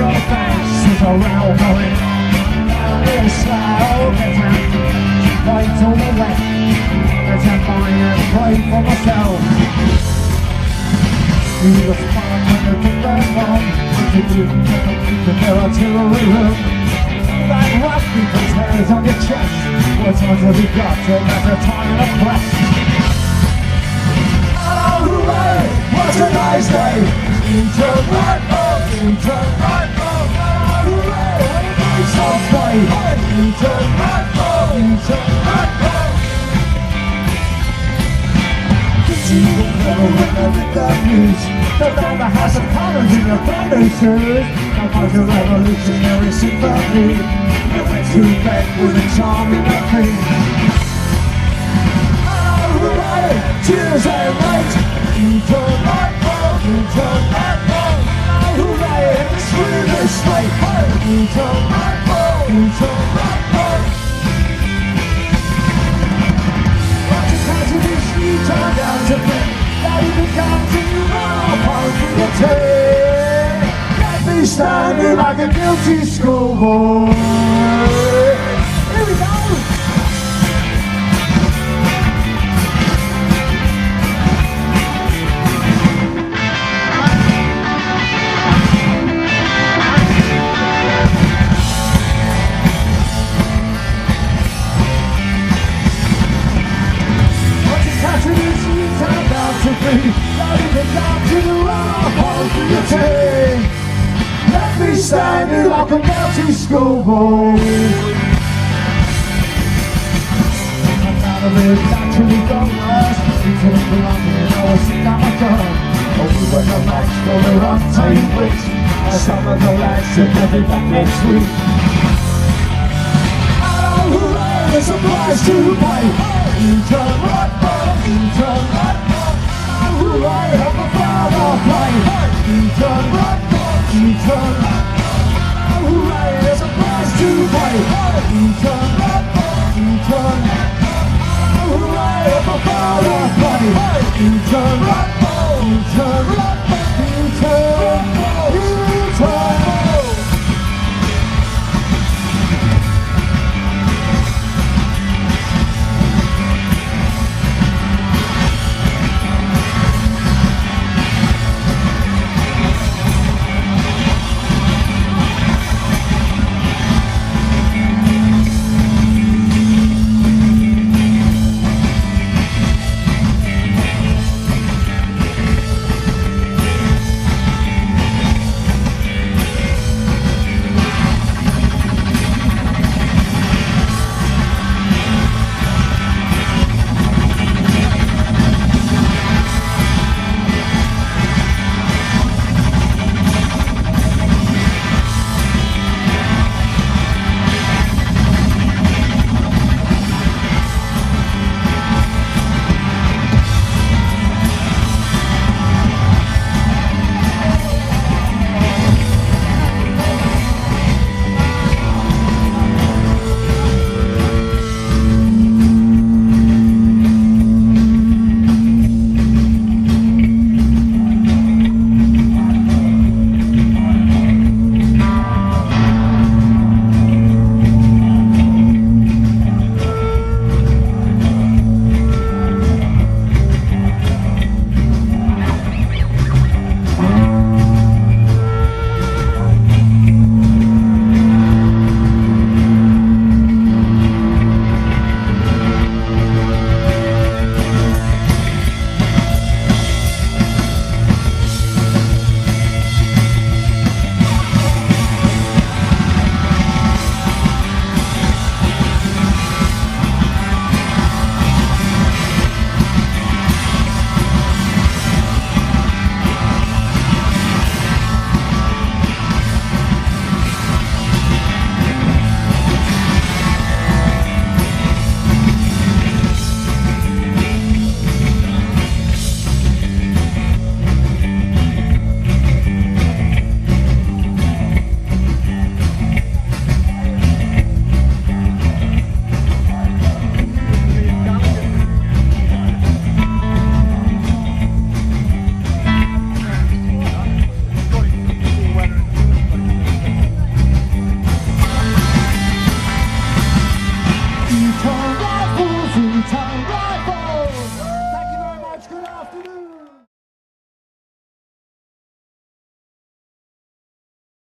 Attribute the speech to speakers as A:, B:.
A: your face is a rail going down this slow. Get out, fight all the way. Get out by and pray for myself. You the spark when you can burn on. If you the artillery room. That rough people's hairs on your chest. What time have you got to make a time of press? Oh, hooray! What a nice day! Into right mode! Into right mode! Oh, hooray! What a nice old day! Into right mode! Into right mode! You will never remember the news. No longer has a colors in your brand new shoes. No more your revolutionary sympathy. You went to bed with a charming queen. Oh, hooray! Cheers and light! Into right mode! Into right mode! Oh, hooray! And the Swedish straight! Into right mode! Into right mode! What you can't do is you turn down to me. Now you become to let me standing like a guilty schoolboy. Here we go. What you catching is you turned out to be. Now you become to the let me standing like a guilty schoolboy. I'm out of it, naturally gone worse. You took the London, I was sick at my gun. Oh, we went a match for the untamed weeks. Some of the lads said they'll be back next week. Oh, hooray, there's a price to pay. You turn right back, you turn right back. Oh, hooray, have a father play. You turn right back, you turn right back. Oh, hooray, there's a price to pay. You turn right back, you turn right back. Oh, hooray, have a father play. You turn right back.